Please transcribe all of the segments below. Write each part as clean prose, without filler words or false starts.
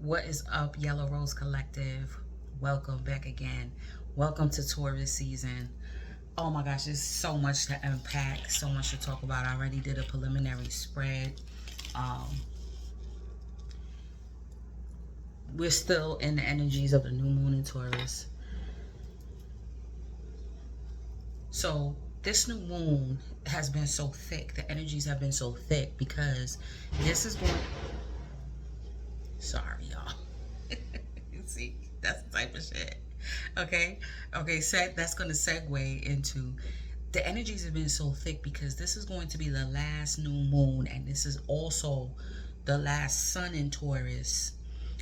What is up, Yellow Rose Collective? Welcome back again. Welcome to Taurus season. Oh my gosh, there's so much to unpack, so much to talk about. I already did a preliminary spread. Um, we're still in the energies of the new moon in Taurus. So this new moon has been so thick. The energies have been so thick because this is going. Sorry, y'all. See, that's the type of shit. Okay, okay. That's going to segue into the energies have been so thick because this is going to be the last new moon, and this is also the last sun in Taurus.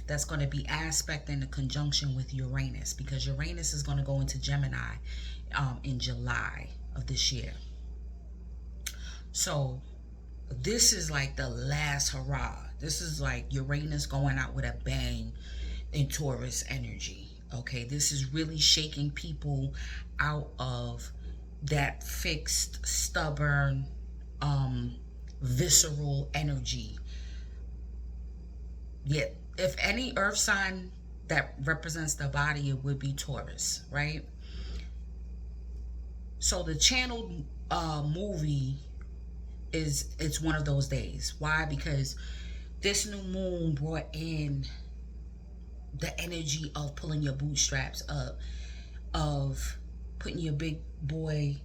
That's going to be aspect in the conjunction with Uranus because Uranus is going to go into Gemini in July of this year. So this is like the last hurrah. This is like Uranus going out with a bang in Taurus energy. Okay, this is really shaking people out of that fixed, stubborn, visceral energy. Yet, if any earth sign that represents the body, it would be Taurus, right? So the channeled movie it's one of those days. Why? Because this new moon brought in the energy of pulling your bootstraps up, of putting your big boy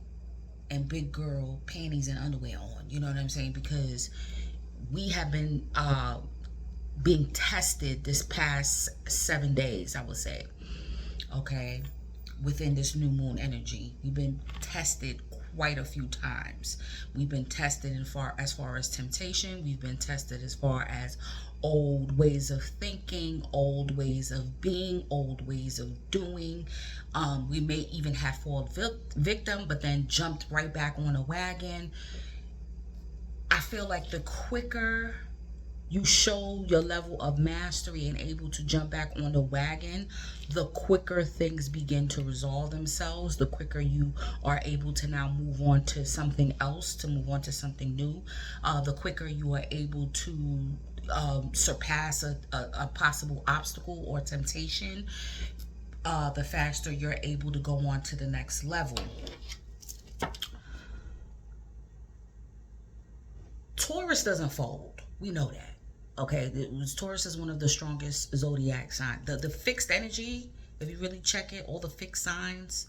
and big girl panties and underwear on. You know what I'm saying? Because we have been being tested this past 7 days, I would say. Okay, within this new moon energy, we've been tested quite a few times. We've been tested as far as temptation. We've been tested as far as old ways of thinking, old ways of being, old ways of doing. We may even have fallen victim, but then jumped right back on a wagon. I feel like the quicker you show your level of mastery and able to jump back on the wagon, the quicker things begin to resolve themselves, the quicker you are able to now move on to something else, to move on to something new, the quicker you are able to surpass a possible obstacle or temptation, the faster you're able to go on to the next level. Taurus doesn't fold. We know that. Okay, Taurus is one of the strongest zodiac signs. The fixed energy, if you really check it, all the fixed signs,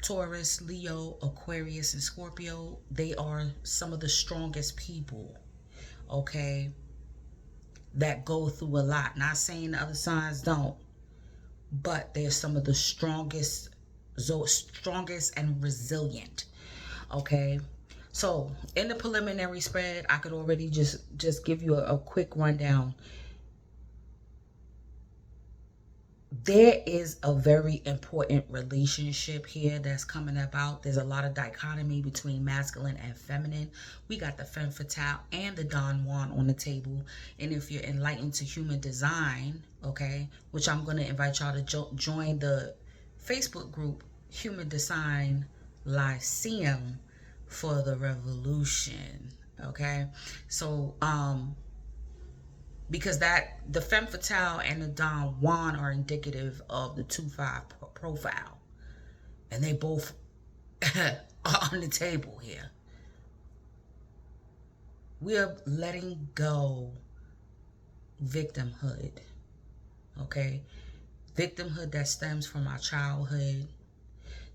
Taurus, Leo, Aquarius, and Scorpio, they are some of the strongest people, okay, that go through a lot. Not saying the other signs don't, but they're some of the strongest and resilient, okay. So in the preliminary spread, I could already just give you a quick rundown. There is a very important relationship here that's coming about. There's a lot of dichotomy between masculine and feminine. We got the femme fatale and the Don Juan on the table. And if you're enlightened to human design, okay, which I'm going to invite y'all to join the Facebook group Human Design Lyceum for the revolution. Okay, so because that the femme fatale and the Don Juan are indicative of the 2-5 profile, and they both are on the table here. We are letting go victimhood, okay, victimhood that stems from our childhood.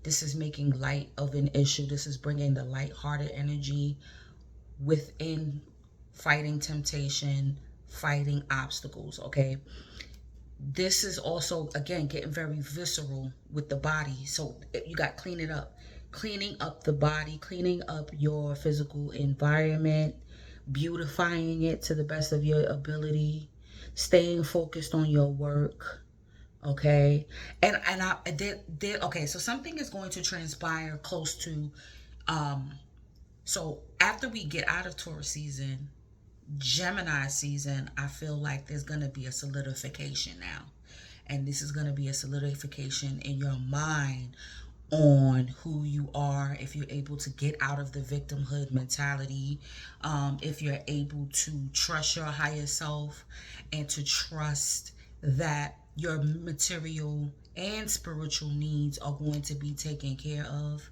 This is making light of an issue. This is bringing the light-hearted energy within fighting temptation, fighting obstacles, okay? This is also, again, getting very visceral with the body. So you got to clean it up. Cleaning up the body, cleaning up your physical environment, beautifying it to the best of your ability, staying focused on your work, okay. And I did okay, so something is going to transpire close to so after we get out of Taurus season, Gemini season, I feel like there's going to be a solidification now, and this is going to be a solidification in your mind on who you are, if you're able to get out of the victimhood mentality, if you're able to trust your higher self and to trust that your material and spiritual needs are going to be taken care of.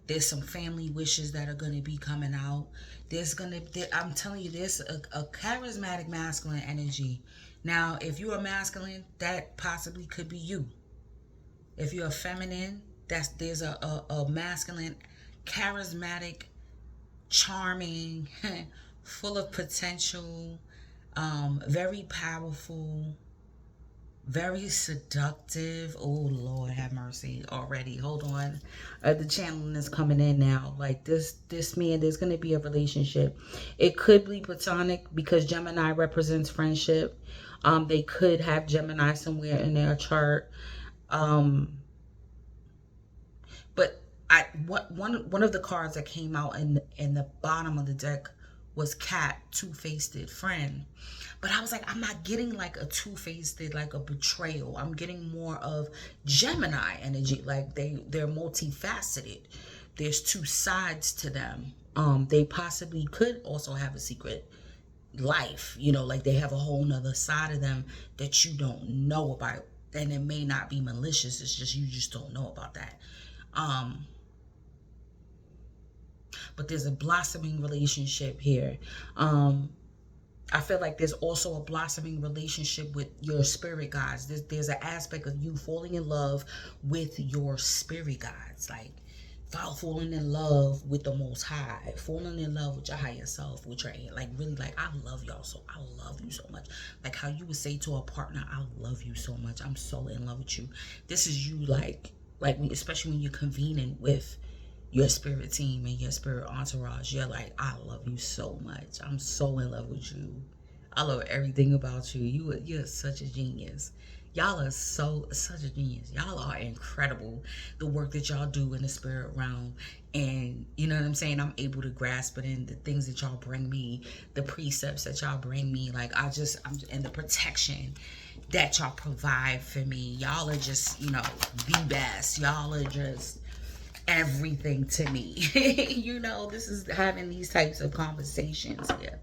There's some family wishes that are going to be coming out. I'm telling you, there's a charismatic masculine energy. Now, if you're a masculine, that possibly could be you. If you're a feminine, there's a masculine, charismatic, charming, full of potential, very powerful, very seductive. Oh Lord, have mercy already. Hold on, the channeling is coming in now. Like this man, there's gonna be a relationship. It could be platonic because Gemini represents friendship. They could have Gemini somewhere in their chart. But one of the cards that came out in the bottom of the deck was Cat, two-faced friend. But I was like, I'm not getting like a two-faced, like a betrayal. I'm getting more of Gemini energy. Like they're multifaceted. There's two sides to them. They possibly could also have a secret life, like they have a whole nother side of them that you don't know about. And it may not be malicious. It's just, you just don't know about that. But there's a blossoming relationship here. I feel like there's also a blossoming relationship with your spirit guides. There's an aspect of you falling in love with your spirit guides, like falling in love with the Most High, falling in love with your higher self, with your like really like, I love y'all, so I love you so much. Like how you would say to a partner, I love you so much. I'm so in love with you. This is you like especially when you're convening with your spirit team and your spirit entourage. You're like, I love you so much. I'm so in love with you. I love everything about you. You're such a genius. Y'all are such a genius. Y'all are incredible. The work that y'all do in the spirit realm. And you know what I'm saying? I'm able to grasp it in the things that y'all bring me, the precepts that y'all bring me. Like and the protection that y'all provide for me. Y'all are just, the best. Y'all are just everything to me. This is having these types of conversations here.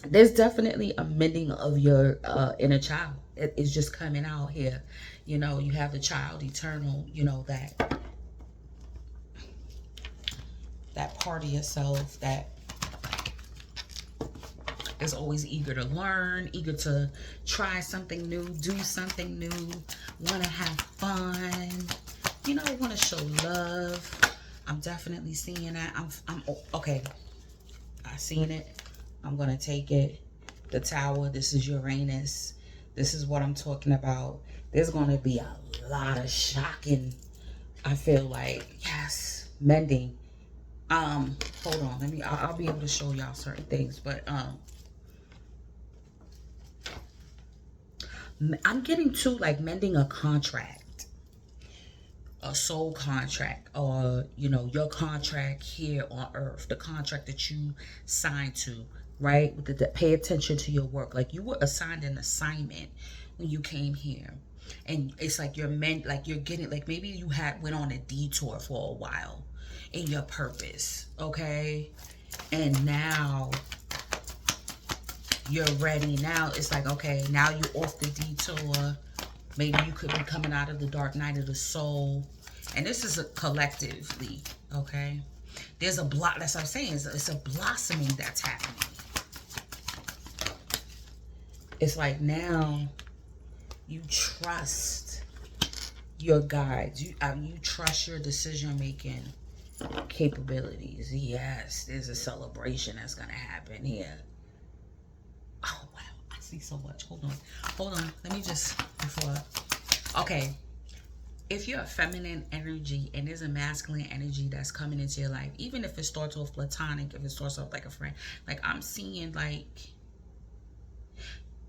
There's definitely a mending of your inner child. It's just coming out here. You have the child eternal, that part of yourself that is always eager to learn, eager to try something new, do something new, want to have fun, want to show love. I'm definitely seeing that. I'm okay. I seen it. I'm going to take it. The Tower, this is Uranus. This is what I'm talking about. There's going to be a lot of shocking, I feel like, yes, mending. Hold on. I'll be able to show y'all certain things, but I'm getting to like mending a contract, a soul contract, or your contract here on earth, the contract that you signed to, right? Pay attention to your work. Like you were assigned an assignment when you came here, and it's like you're getting, like maybe you went on a detour for a while in your purpose, okay? And now you're ready. Now it's like, okay, now you're off the detour. Maybe you could be coming out of the dark night of the soul. And this is collectively, okay? There's that's what I'm saying. It's a blossoming that's happening. It's like now you trust your guides. You trust your decision-making capabilities. Yes, there's a celebration that's going to happen here. Oh, wow. I see so much. Hold on. Let me just, okay. If you're a feminine energy and there's a masculine energy that's coming into your life, even if it starts off platonic, if it starts off like a friend, like I'm seeing like,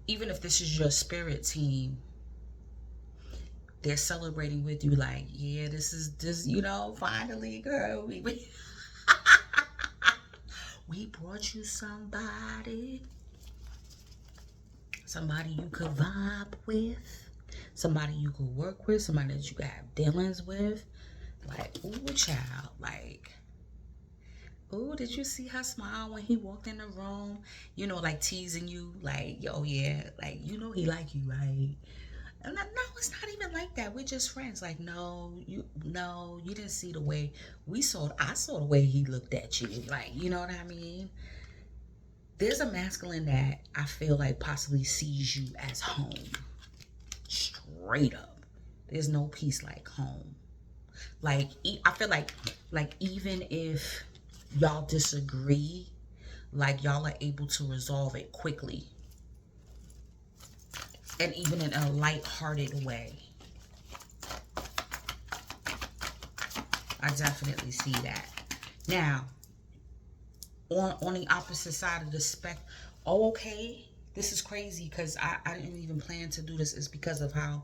even if this is your spirit team, they're celebrating with you like, yeah, this is finally, girl, we brought you somebody you could vibe with, somebody you could work with, somebody that you could have dealings with. Like, ooh, child, like, ooh, did you see her smile when he walked in the room? You know, like teasing you, like, yo, yeah, like, you know he like you, right? And no, it's not even like that. We're just friends. Like, no, you didn't see the way I saw the way he looked at you. Like, you know what I mean? There's a masculine that I feel like possibly sees you as home. Straight up. There's no peace like home. Like, I feel like even if y'all disagree, like y'all are able to resolve it quickly. And even in a light-hearted way. I definitely see that. Now, on the opposite side of the spectrum, oh, okay, this is crazy because I didn't even plan to do this. It's because of how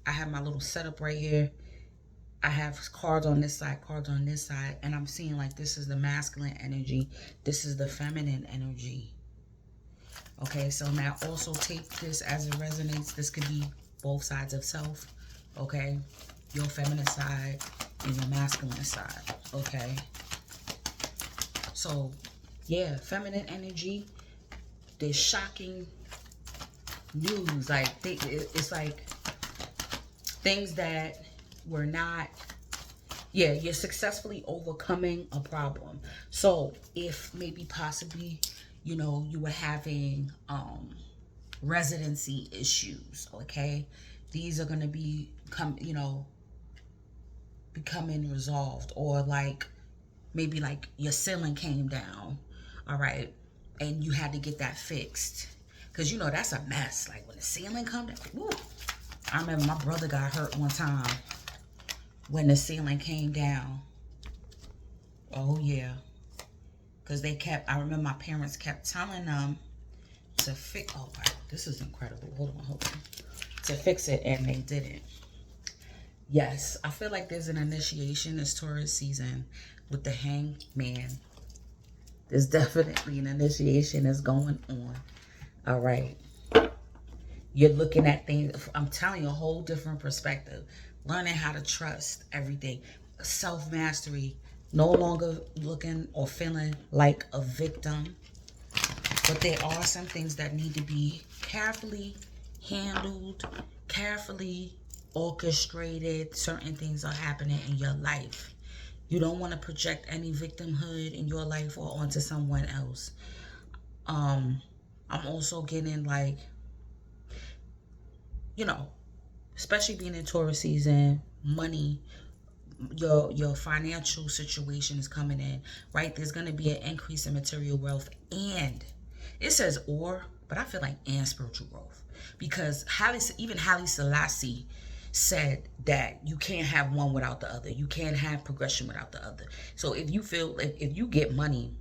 I have my little setup right here. I have cards on this side, cards on this side, and I'm seeing like this is the masculine energy. This is the feminine energy. Okay, so now also take this as it resonates. This could be both sides of self, okay? Your feminine side and your masculine side, okay? So, yeah, feminine energy, there's shocking news. Like, it's like things that were not, yeah, you're successfully overcoming a problem. So, if maybe possibly, you know, you were having residency issues, okay? These are going to becoming resolved. Or like maybe like your ceiling came down, all right, and you had to get that fixed, because you know that's a mess. Like when the ceiling come down, woo. I remember my brother got hurt one time when the ceiling came down. Oh yeah, because I remember my parents kept telling them to fix. Oh wow, this is incredible. Hold on. To fix it, and they didn't. Yes, I feel like there's an initiation this Taurus season with the Hangman. There's definitely an initiation that's going on. All right. You're looking at things, I'm telling you, a whole different perspective. Learning how to trust everything. Self-mastery. No longer looking or feeling like a victim. But there are some things that need to be carefully handled, carefully orchestrated. Certain things are happening in your life. You don't want to project any victimhood in your life or onto someone else. I'm also getting like, you know, especially being in Taurus season, money, your financial situation is coming in, right? There's going to be an increase in material wealth, and it says but I feel like and spiritual growth, because even Haile Selassie said that you can't have one without the other. You can't have progression without the other. So if you feel, if you get money,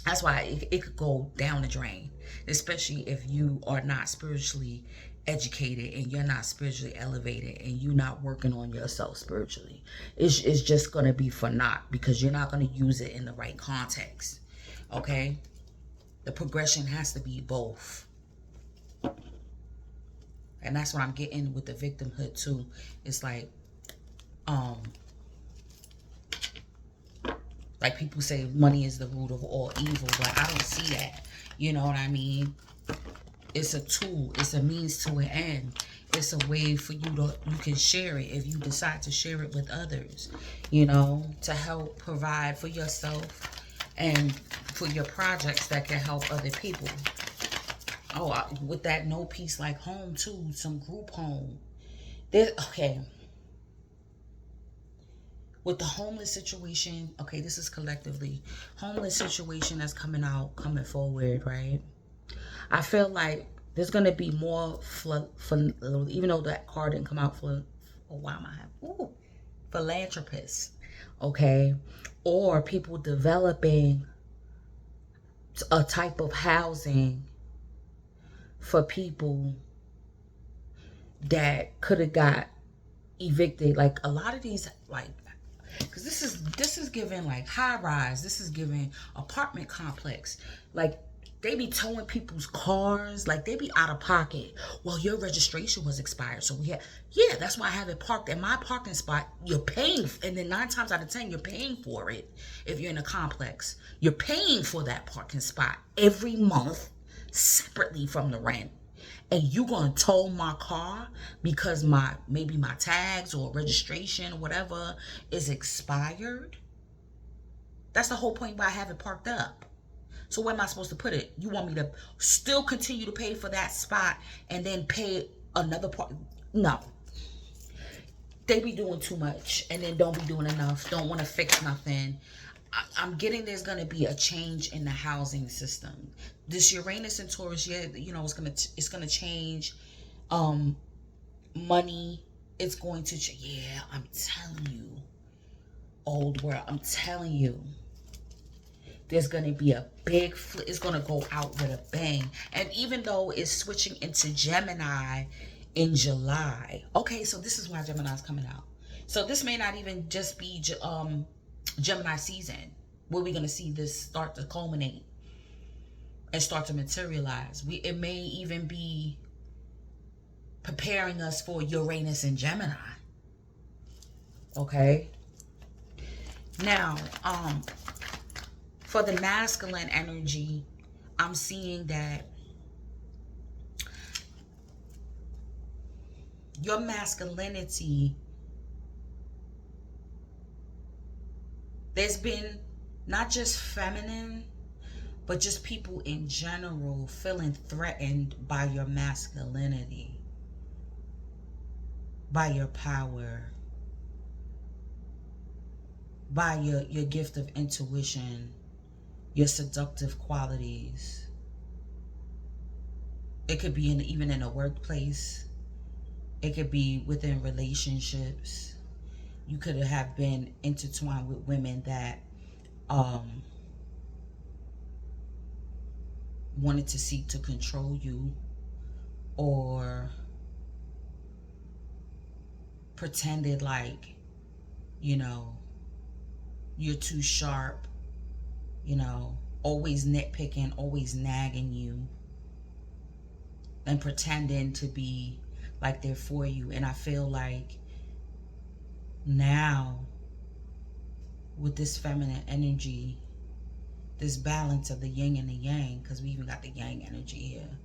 that's why it could go down the drain, especially if you are not spiritually educated and you're not spiritually elevated and you're not working on yourself spiritually. It's just going to be for naught, because you're not going to use it in the right context. Okay? The progression has to be both. And that's what I'm getting with the victimhood too. It's like people say money is the root of all evil, but I don't see that. You know what I mean? It's a tool. It's a means to an end. It's a way for you can share it if you decide to share it with others, you know, to help provide for yourself and for your projects that can help other people. Oh, with that no peace like home too, some group home. Okay. With the homeless situation, okay, this is collectively. Homeless situation that's coming forward, right? I feel like there's going to be more, even though that card didn't come out for, oh, why am I having, philanthropists, okay? Or people developing a type of housing for people that could have got evicted. Like a lot of these, like, because this is giving like high rise. This is giving apartment complex. Like They be towing people's cars, like they be out of pocket. Well, your registration was expired, so we had, yeah, that's why I have it parked in my parking spot. You're paying, and then 9 times out of 10, you're paying for it. If you're in a complex, you're paying for that parking spot every month separately from the rent. And you gonna tow my car because maybe my tags or registration or whatever is expired? That's the whole point why I have it parked up. So where am I supposed to put it? You want me to still continue to pay for that spot and then pay another part? No. They be doing too much and then don't be doing enough. Don't want to fix nothing. I'm getting there's going to be a change in the housing system. This Uranus and Taurus, yeah, you know, it's going to change money. It's going to, yeah, I'm telling you, old world, I'm telling you. There's going to be a big flip. It's going to go out with a bang. And even though it's switching into Gemini in July. Okay, so this is why Gemini's coming out. So this may not even just be Gemini season, where we're going to see this start to culminate and start to materialize. It may even be preparing us for Uranus and Gemini. Okay. Now, for the masculine energy, I'm seeing that your masculinity, there's been not just feminine, but just people in general feeling threatened by your masculinity, by your power, by your gift of intuition, your seductive qualities. It could be even in a workplace. It could be within relationships. You could have been intertwined with women that wanted to seek to control you, or pretended like, you know, you're too sharp, you know, always nitpicking, always nagging you, and pretending to be like they're for you. And I feel like now, with this feminine energy, this balance of the yin and the yang, because we even got the yang energy here,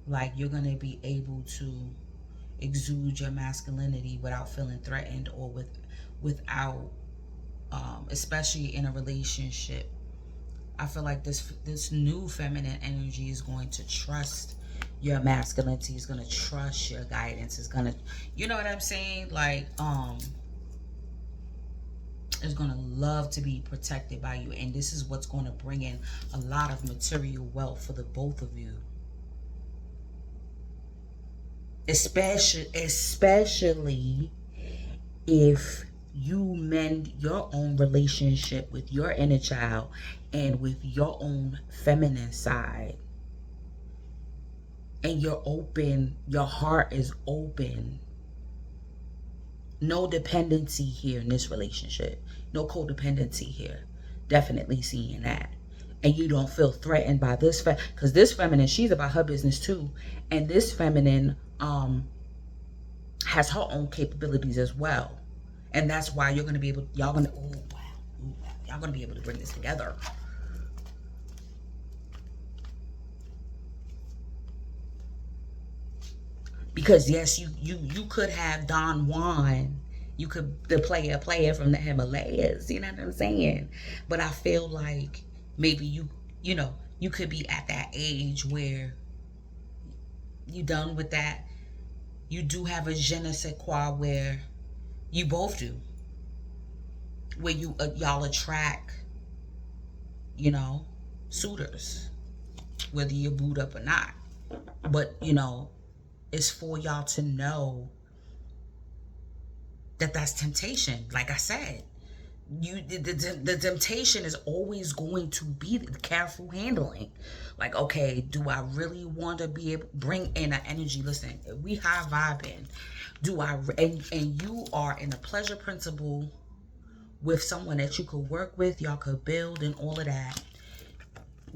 like you're going to be able to exude your masculinity without feeling threatened, or without especially in a relationship. I feel like this new feminine energy is going to trust your masculinity, is going to trust your guidance, is going to, you know what I'm saying, like is going to love to be protected by you. And this is what's going to bring in a lot of material wealth for the both of you, especially if you mend your own relationship with your inner child and with your own feminine side, and you're open, your heart is open. No dependency here in this relationship. No codependency here. Definitely seeing that. And you don't feel threatened by this, because this feminine, she's about her business too. And this feminine has her own capabilities as well. And that's why you're going to be able, y'all going to, oh wow, y'all going to be able to bring this together. Because yes, you could have Don Juan, you could the player from the Himalayas, you know what I'm saying? But I feel like maybe you know, you could be at that age where you done with that. You do have a je ne sais quoi where you both do, where y'all attract, you know, suitors, whether you're booed up or not. But you know, it's for y'all to know that that's temptation. Like I said, the temptation is always going to be the careful handling. Like, okay, do I really want to be able to bring in an energy? Listen, we high vibing. And you are in a pleasure principle with someone that you could work with, y'all could build and all of that.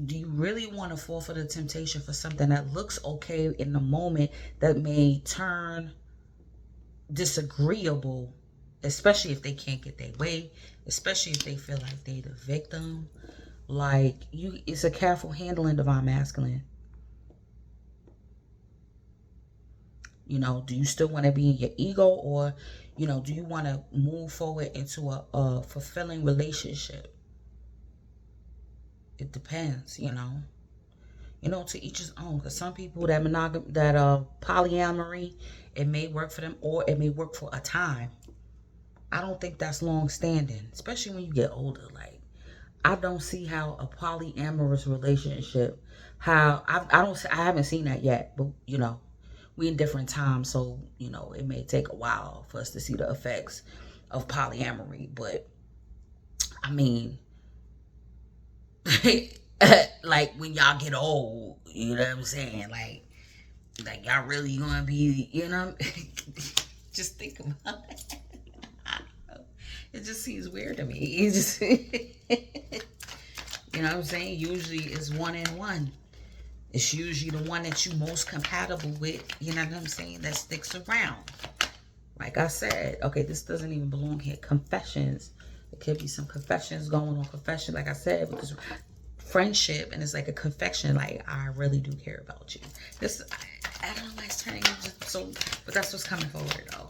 Do you really want to fall for the temptation for something that looks okay in the moment that may turn disagreeable, especially if they can't get their way, especially if they feel like they the victim? Like, you, it's a careful handling, divine masculine. You know, do you still want to be in your ego, or, you know, do you want to move forward into a fulfilling relationship? It depends, you know. You know, to each his own. Because some people that polyamory, it may work for them, or it may work for a time. I don't think that's long standing, especially when you get older. Like, I don't see how a polyamorous relationship, I haven't seen that yet, but you know, we in different times, so you know, it may take a while for us to see the effects of polyamory. But I mean, like when y'all get old, you know what I'm saying? Like y'all really gonna be, you know, just think about it. It just seems weird to me. It just, you know what I'm saying? Usually it's one and one. It's usually the one that you most compatible with, you know what I'm saying, that sticks around. Like I said, okay, this doesn't even belong here. Confessions. There could be some confessions going on. Confession, like I said, because friendship, and it's like a confession, like, I really do care about you. This, I don't know why it's turning just so, but that's what's coming forward, though.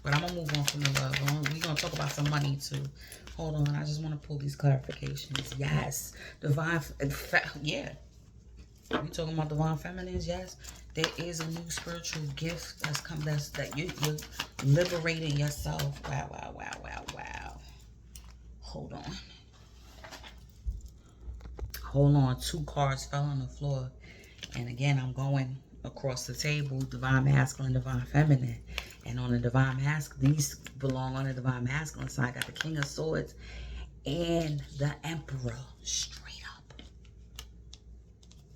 But I'm going to move on from the love. We're going to talk about some money, too. Hold on. I just want to pull these clarifications. Yes. Divine, yeah. We talking about divine feminines, yes. There is a new spiritual gift that's come, that you're liberating yourself. Wow, wow, wow, wow, wow. Hold on. Hold on. 2 cards fell on the floor. And again, I'm going across the table. Divine masculine, divine feminine. And on the divine masculine, these belong on the divine masculine side. I got the King of Swords and the Emperor. Straight up.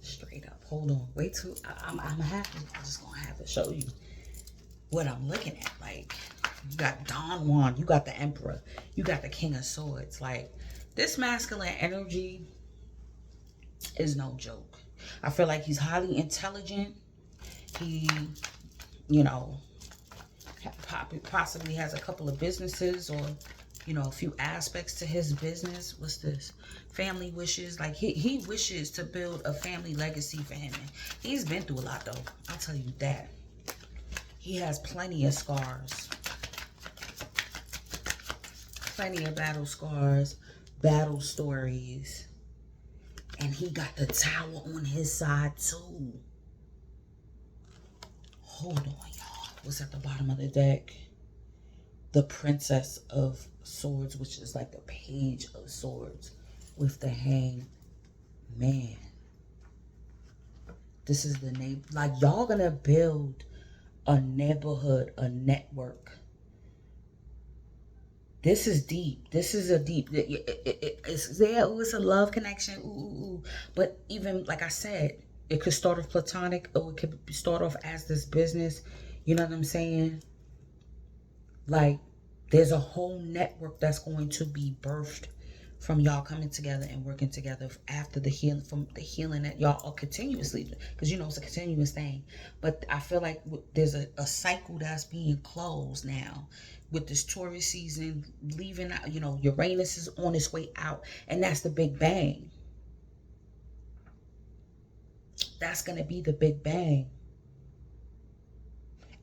Straight up. Hold on. Wait till I'm happy. I'm just gonna have to show you what I'm looking at. Like, you got Don Juan, you got the Emperor, you got the King of Swords. Like, this masculine energy is no joke. I feel like he's highly intelligent. He, you know, possibly has a couple of businesses, or, you know, a few aspects to his business. What's this? Family wishes. Like, he wishes to build a family legacy for him. And he's been through a lot, though. I'll tell you that. He has plenty of scars. Plenty of battle scars, battle stories. And he got the Tower on his side, too. Hold on, y'all. What's at the bottom of the deck? The Princess of Swords, which is like the Page of Swords with the Hanged Man. This is the name. Like, y'all gonna build a neighborhood, a network. This is deep. This is a deep. It's there. Ooh, it's a love connection. Ooh. But even, like I said, it could start off platonic, or it could start off as this business. You know what I'm saying? Like, there's a whole network that's going to be birthed from y'all coming together and working together after the healing, from the healing that y'all are continuously, because you know it's a continuous thing. But I feel like there's a cycle that's being closed now with this Taurus season leaving out. You know, Uranus is on its way out, and that's the Big Bang. That's going to be the Big Bang.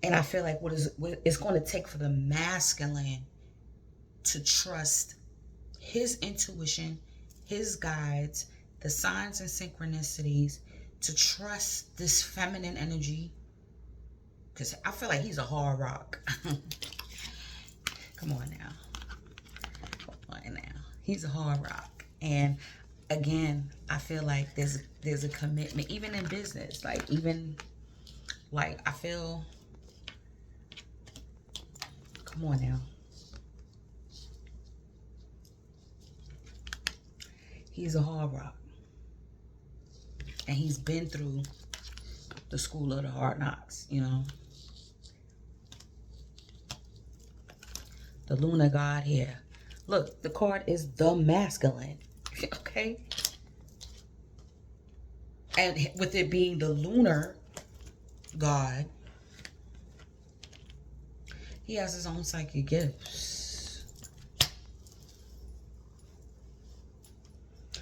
And I feel like what it's going to take for the masculine to trust his intuition, his guides, the signs and synchronicities, to trust this feminine energy. Because I feel like he's a hard rock. Come on now. Come on now. He's a hard rock. And again, I feel like there's a commitment, even in business. Like, even, like, I feel, come on now. He's a hard rock. And he's been through the school of the hard knocks, you know. The Lunar God here. Look, the card is the masculine. okay? And with it being the lunar god, he has his own psychic gifts.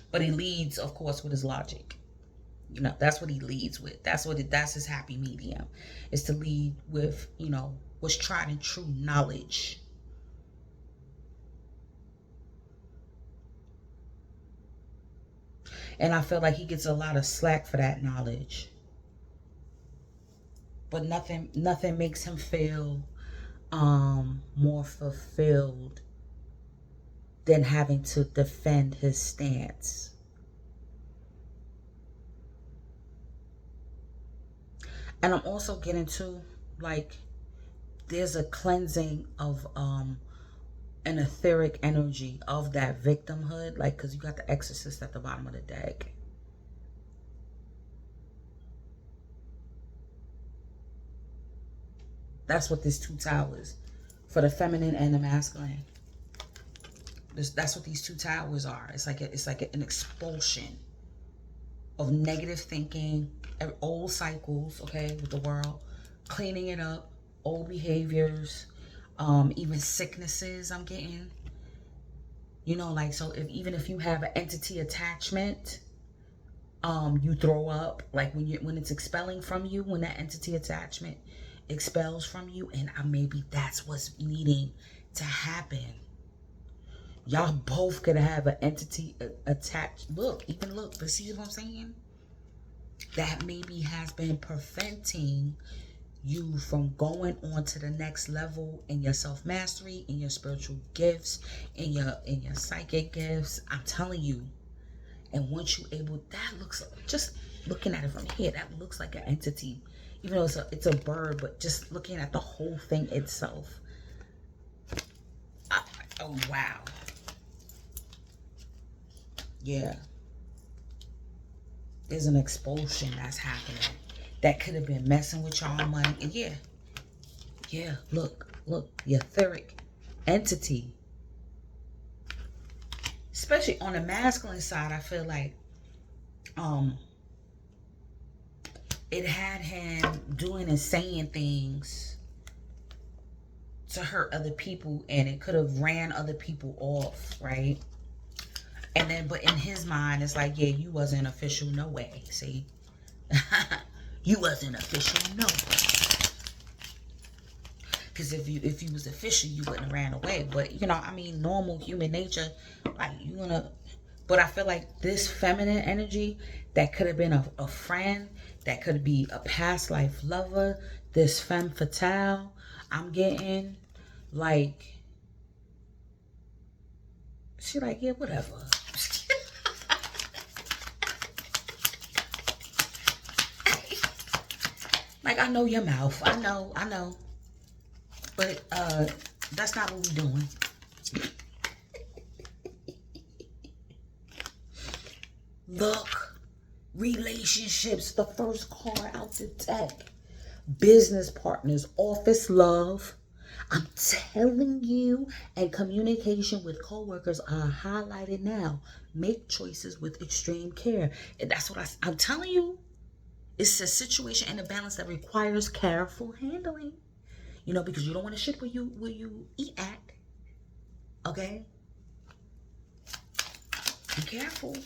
But he leads, of course, with his logic. You know, that's what he leads with. That's his happy medium. Is to lead with, you know, what's tried and true knowledge. And I feel like he gets a lot of slack for that knowledge. But nothing makes him feel more fulfilled than having to defend his stance. And I'm also getting to, like, there's a cleansing of an etheric energy of that victimhood, like, because you got the exorcist at the bottom of the deck. That's what this 2 towers, for the feminine and the masculine. That's what these 2 towers are. It's like an expulsion of negative thinking, old cycles, okay, with the world, cleaning it up, old behaviors, even sicknesses I'm getting. You know, like, so even if you have an entity attachment, you throw up, like when it's expelling from you, when that entity attachment expels from you, and maybe that's what's needing to happen. Y'all both could have an entity attached. Look, but see what I'm saying? That maybe has been preventing you from going on to the next level in your self-mastery, in your spiritual gifts, in your psychic gifts. I'm telling you. And once you're able, that looks, just looking at it from here, that looks like an entity. Even though it's a bird, but just looking at the whole thing itself. Oh, wow. Yeah. There's an expulsion that's happening that could have been messing with y'all money. And yeah, look, the etheric entity. Especially on the masculine side, I feel like it had him doing and saying things to hurt other people, and it could have ran other people off, right? And then, but in his mind, it's like, yeah, you wasn't official, no way. See, you wasn't official, no way. Because if you was official, you wouldn't have ran away. But you know, I mean, normal human nature, like you gonna. But I feel like this feminine energy, that could have been a friend, that could be a past life lover. This femme fatale, I'm getting, like, she like, yeah, whatever. Like, I know your mouth. I know. But that's not what we're doing. Look, relationships, the first card out the deck. Business partners, office love. I'm telling you, and communication with coworkers are highlighted now. Make choices with extreme care. And that's what I'm telling you. It's a situation and a balance that requires careful handling. You know, because you don't want to shit where you eat at. Okay? Be careful.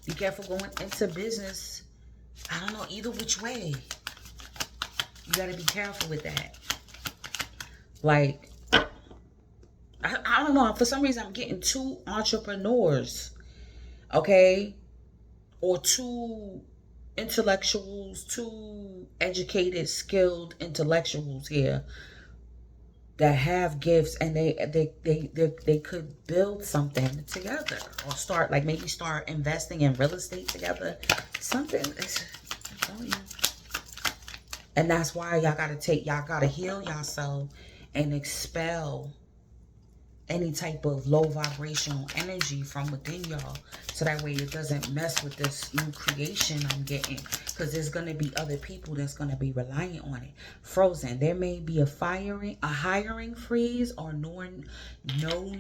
Be careful going into business. I don't know, either which way. You got to be careful with that. Like, I don't know. For some reason, I'm getting 2 entrepreneurs. Okay? Or 2 intellectuals, 2 educated, skilled intellectuals here that have gifts, and they could build something together, or start, like, maybe start investing in real estate together. Something. I'm telling you. And that's why y'all gotta heal yourself and expel any type of low vibrational energy from within y'all, so that way it doesn't mess with this new creation I'm getting, because there's going to be other people that's going to be reliant on it. Frozen. There may be a hiring freeze, or no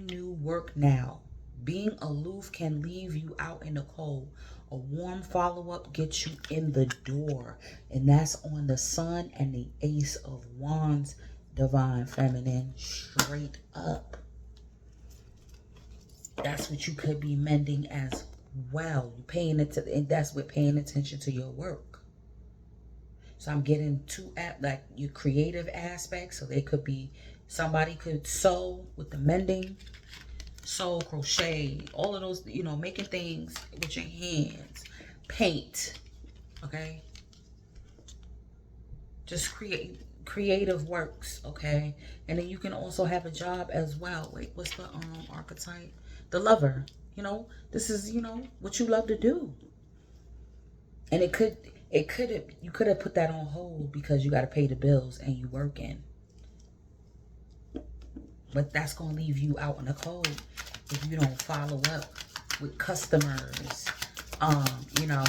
new work now. Being aloof can leave you out in the cold. A warm follow-up gets you in the door. And that's on the Sun and the Ace of Wands, Divine Feminine, straight up. That's what you could be mending as well. You paying it to, and that's with paying attention to your work. So I'm getting two like your creative aspects. So they could be, somebody could sew with the mending, sew, crochet, all of those, you know, making things with your hands, paint, okay? Just creative works, okay? And then you can also have a job as well. Wait, what's the archetype? The lover. You know, this is, you know, what you love to do. And you could have put that on hold because you got to pay the bills and you working. But that's going to leave you out in the cold if you don't follow up with customers. You know,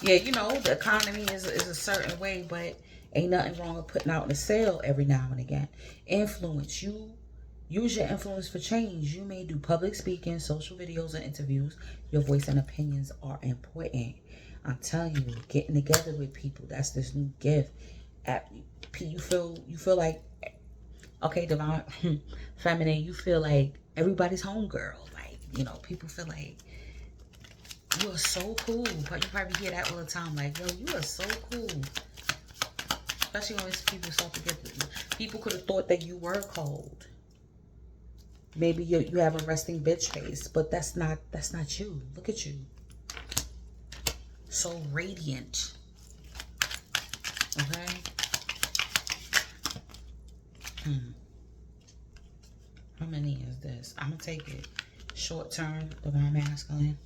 yeah, you know, the economy is a certain way, but ain't nothing wrong with putting out a sale every now and again. Influence. You use your influence for change. You may do public speaking, social videos, and interviews. Your voice and opinions are important. I'm telling you, getting together with people, that's this new gift. You feel like, okay, Divine Feminine, you feel like everybody's homegirl. Like, you know, people feel like you are so cool. But you probably hear that all the time. Like, yo, you are so cool. Especially when people start to get this. People could have thought that you were cold. Maybe you have a resting bitch face, but that's not you. Look at you. So radiant. Okay? How many is this? I'm going to take it. Short term, Divine Masculine.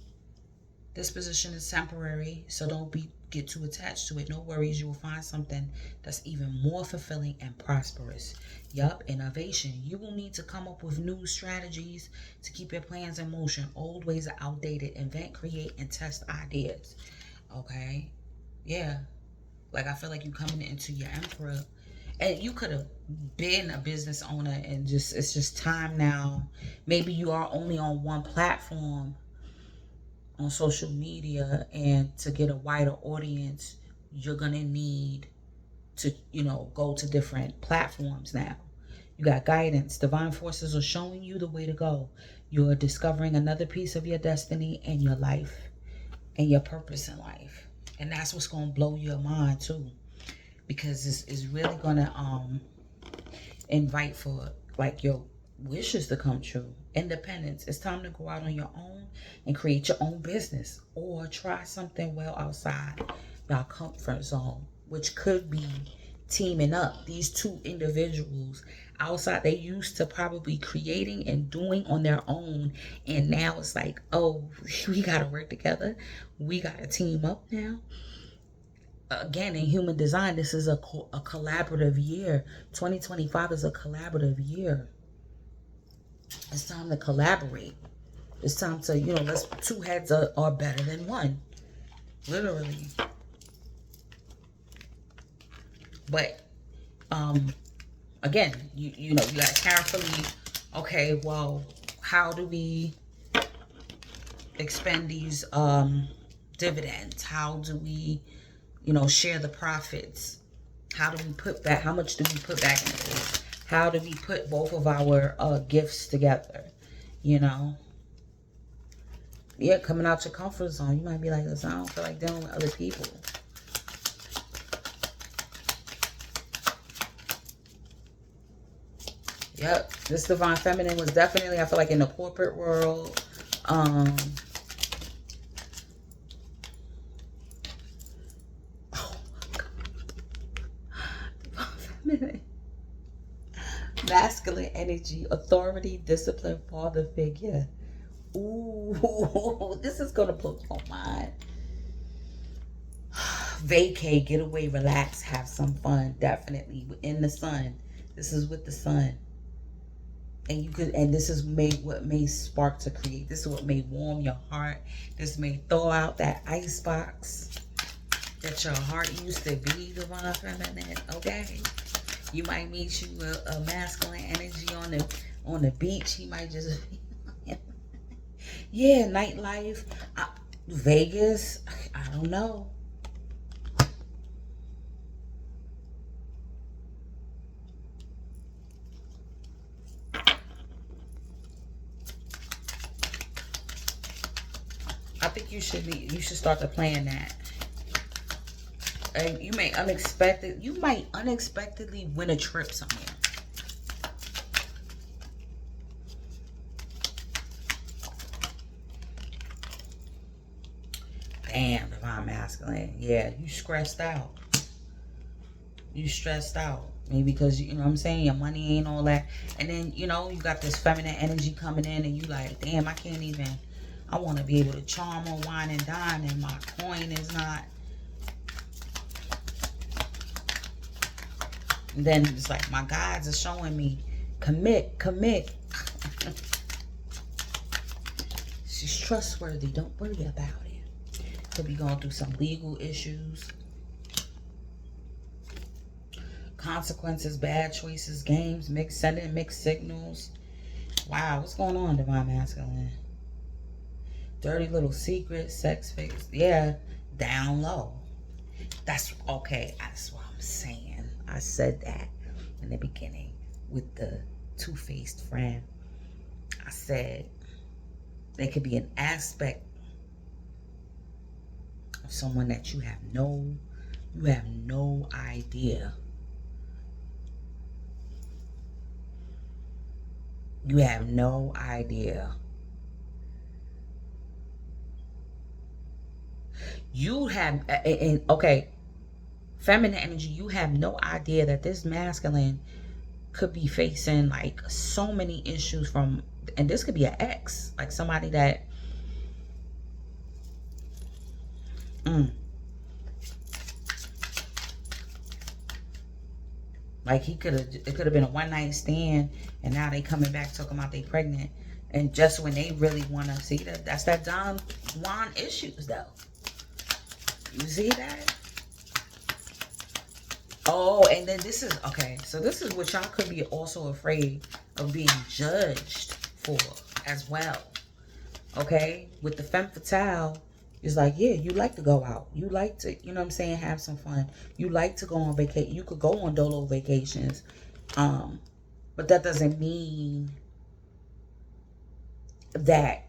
This position is temporary, so don't get too attached to it. No worries, you will find something that's even more fulfilling and prosperous. Yup, innovation. You will need to come up with new strategies to keep your plans in motion. Old ways are outdated. Invent, create, and test ideas. Okay? Yeah. Like, I feel like you coming into your Emperor. And you could have been a business owner and it's just time now. Maybe you are only on one platform on social media, and to get a wider audience, you're going to need to, you know, go to different platforms now. You got guidance. Divine forces are showing you the way to go. You're discovering another piece of your destiny and your life and your purpose in life. And that's what's going to blow your mind too. Because it's really going to invite for like your wishes to come true. Independence. It's time to go out on your own and create your own business or try something well outside your comfort zone, which could be teaming up. These two individuals outside, they used to probably creating and doing on their own, and now it's like, oh, we gotta work together, we gotta team up now. Again, in human design, this is a collaborative year. 2025 is a collaborative year. It's time to collaborate. It's time to, you know, two heads are better than one. Literally. But, again, you know, you got to carefully, okay, well, how do we expend these dividends? How do we, you know, share the profits? How do we put back, how much do we put back into this? How do we put both of our gifts together? You know? Yeah, coming out your comfort zone. You might be like, listen, I don't feel like dealing with other people. Yep, this Divine Feminine was definitely, I feel like, in the corporate world. Oh my God. Divine Feminine. Masculine energy, authority, discipline, father figure. Ooh, this is gonna blow my mind. Vacate, get away, relax, have some fun. Definitely in the sun. This is with the sun. And you could, and this is what may spark to create. This is what may warm your heart. This may thaw out that ice box that your heart used to be, Divine Feminine. Okay. You might meet you a masculine energy on the beach. He might just Yeah, nightlife. Vegas. I don't know. I think you should start to plan that. And you might unexpectedly win a trip somewhere. Damn, divine masculine. Yeah, you stressed out. You stressed out. Maybe because, you know what I'm saying, your money ain't all that. And then, you know, you got this feminine energy coming in and you like, damn, I want to be able to charm or wine and dine and my coin is not. And then it's like, my guides are showing me, commit. She's trustworthy. Don't worry about it. Could be going through some legal issues. Consequences, bad choices, games, sending mixed signals. Wow, what's going on, divine masculine? Dirty little secrets, sex face. Yeah, down low. That's okay. That's what I'm saying. I said that in the beginning with the two-faced friend. I said there could be an aspect of someone that you have no idea. You have no idea. You have, and okay, feminine energy, you have no idea that this masculine could be facing like so many issues from, and this could be an ex, like somebody that, like it could have been a one-night stand, and now they coming back talking about they pregnant, and just when they really want to see that's that Don Juan issues though. You see that? Oh, and then this is okay. So this is what y'all could be also afraid of being judged for as well. Okay, with the femme fatale. It's like, yeah, you like to go out. You like to, you know what I'm saying, have some fun. You like to go on vacation. You could go on dolo vacations. But that doesn't mean that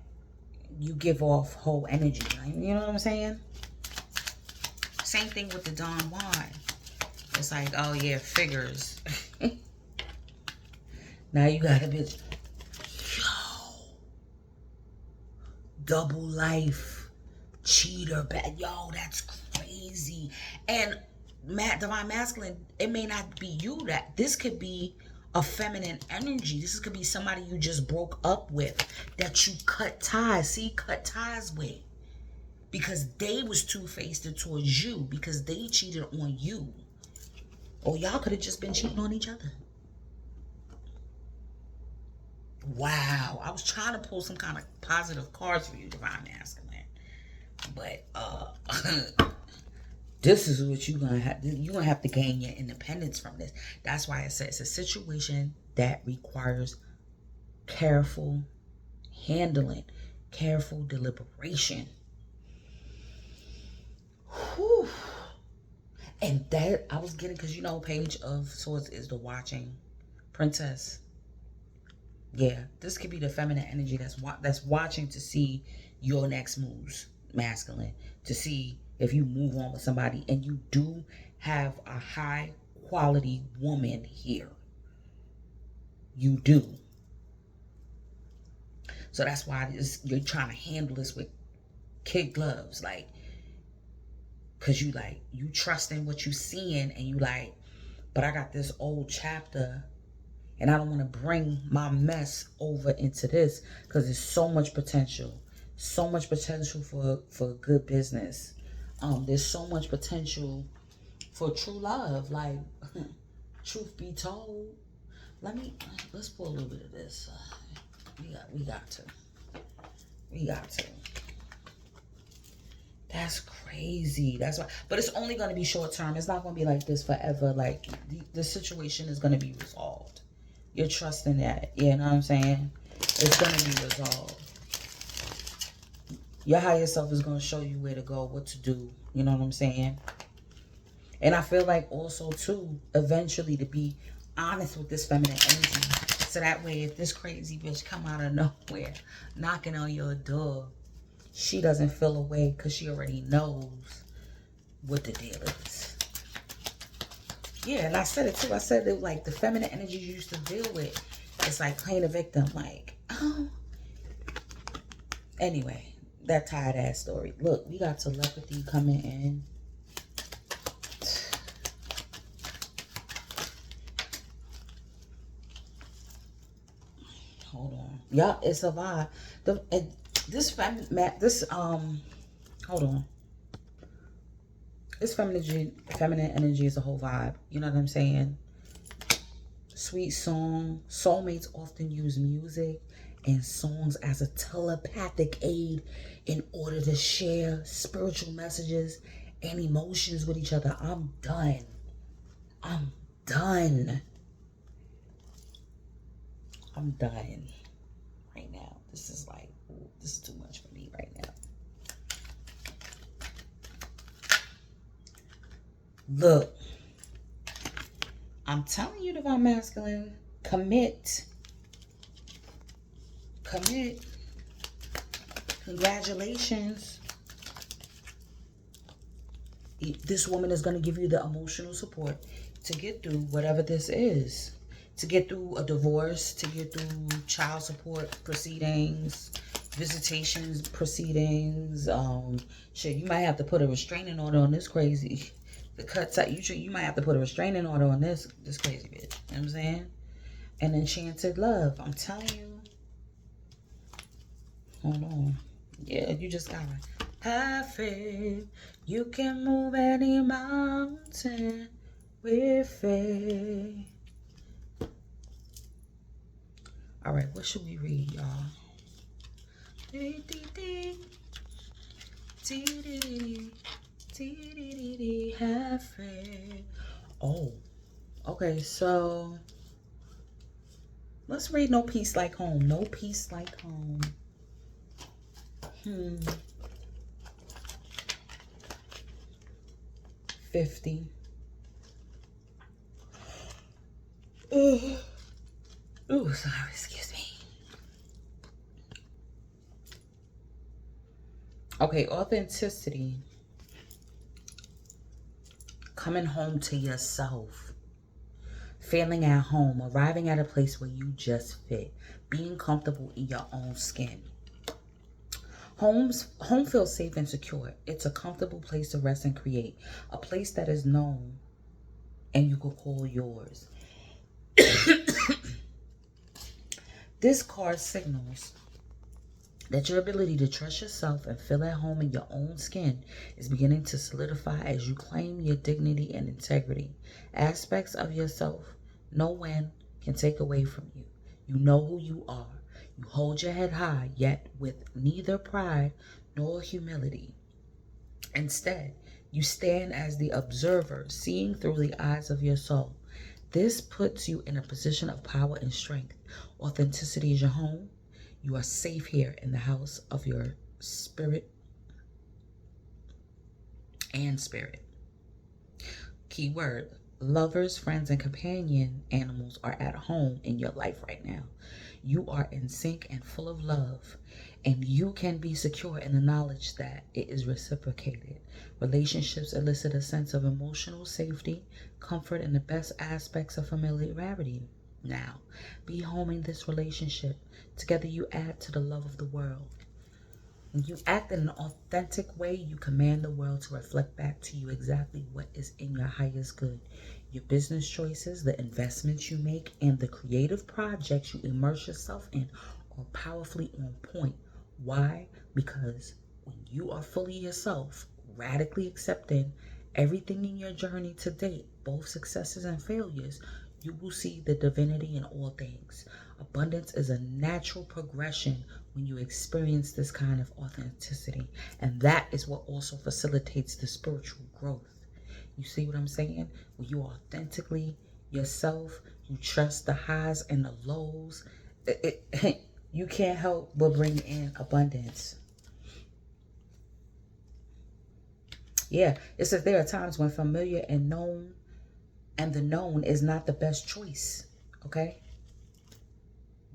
you give off whole energy. You know what I'm saying? Same thing with the Don Juan. It's like, oh yeah, figures. Now you got a bitch. Yo. Double life. Cheater, bad, yo, that's crazy. And divine masculine, it may not be you. That this could be a feminine energy. This could be somebody you just broke up with, that you cut ties with, because they was two-faced towards you, because they cheated on you, or y'all could have just been cheating on each other. Wow, I was trying to pull some kind of positive cards for you, divine masculine. But this is what you're gonna have to gain your independence from this. That's why I said it's a situation that requires careful handling, careful deliberation. Whew. And that I was getting, because you know, Page of Swords is the watching princess. Yeah, this could be the feminine energy that's watching to see your next moves, masculine, to see if you move on with somebody, and you do have a high quality woman here. You do. So that's why you're trying to handle this with kid gloves, like, because you trust in what you seeing, and you like, but I got this old chapter and I don't want to bring my mess over into this, because there's so much potential for good business. There's so much potential for true love. Like, truth be told, let's pull a little bit of this. We got to. That's crazy. That's why, but it's only going to be short term. It's not going to be like this forever. Like, the situation is going to be resolved. You're trusting that. You know what I'm saying? It's going to be resolved. Your higher self is going to show you where to go, what to do. You know what I'm saying? And I feel like also, too, eventually to be honest with this feminine energy. So that way, if this crazy bitch come out of nowhere, knocking on your door, she doesn't feel away because she already knows what the deal is. Yeah, and I said it, too. I said that, like, the feminine energy you used to deal with, it's like playing a victim. Like, oh. Anyway, that tired ass story. Look, we got telepathy coming in. Hold on. Yeah, it's a vibe. Hold on. This feminine energy is a whole vibe. You know what I'm saying? Sweet song. Soulmates often use music and songs as a telepathic aid in order to share spiritual messages and emotions with each other. I'm done. I'm done. I'm done right now. This is like, ooh, this is too much for me right now. Look, I'm telling you, Divine Masculine, commit. Commit. Congratulations. This woman is going to give you the emotional support to get through whatever this is. To get through a divorce, to get through child support proceedings, visitations proceedings. Shit, you might have to put a restraining order on this crazy. The cuts out. You might have to put a restraining order on this crazy bitch. You know what I'm saying? And enchanted love. I'm telling you. Hold on. Yeah, you just gotta have faith. You can move any mountain with faith. All right, what should we read, y'all? Have faith. Oh, okay, so let's read No Peace Like Home. No Peace Like Home. 50. Ooh, sorry, excuse me. Okay, authenticity. Coming home to yourself. Feeling at home. Arriving at a place where you just fit. Being comfortable in your own skin. Home feels safe and secure. It's a comfortable place to rest and create. A place that is known and you could call yours. This card signals that your ability to trust yourself and feel at home in your own skin is beginning to solidify as you claim your dignity and integrity. Aspects of yourself no one can take away from you. You know who you are. You hold your head high, yet with neither pride nor humility. Instead, you stand as the observer, seeing through the eyes of your soul. This puts you in a position of power and strength. Authenticity is your home. You are safe here in the house of your spirit and spirit. Keyword: lovers, friends, and companion animals are at home in your life right now. You are in sync and full of love, and you can be secure in the knowledge that it is reciprocated. Relationships elicit a sense of emotional safety, comfort, and the best aspects of familiarity. Now, be home in this relationship. Together you add to the love of the world. When you act in an authentic way, you command the world to reflect back to you exactly what is in your highest good. Your business choices, the investments you make, and the creative projects you immerse yourself in are powerfully on point. Why? Because when you are fully yourself, radically accepting everything in your journey to date, both successes and failures, you will see the divinity in all things. Abundance is a natural progression when you experience this kind of authenticity. And that is what also facilitates the spiritual growth. You see what I'm saying? When you are authentically yourself, you trust the highs and the lows, you can't help but bring in abundance. Yeah, it says there are times when familiar and the known is not the best choice. Okay.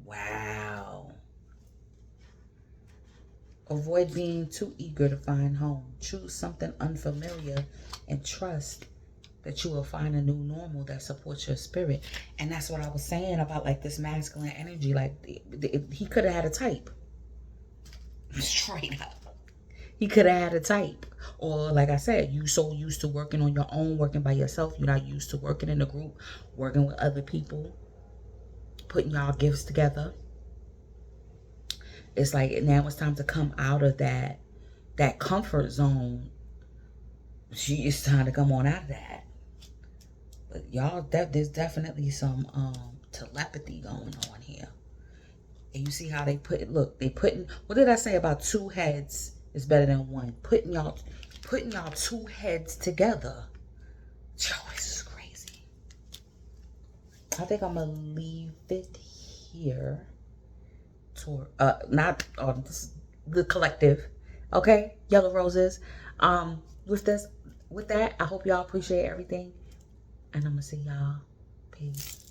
Wow. Avoid being too eager to find home. Choose something unfamiliar and trust that you will find a new normal that supports your spirit. And that's what I was saying about like this masculine energy. Like he could have had a type. Straight up. He could have had a type. Or like I said, you so used to working on your own, working by yourself. You're not used to working in a group, working with other people, putting y'all gifts together. It's like now it's time to come out of that comfort zone. It's time to come on out of that. But y'all, there's definitely some telepathy going on here. And you see how they put it. Look, they putting, what did I say about 2 heads is better than 1? Putting y'all 2 heads together. Yo, this is crazy. I think I'm gonna leave it here. This is the collective. Okay, yellow roses. With that, I hope y'all appreciate everything. And I'm gonna see y'all. Peace.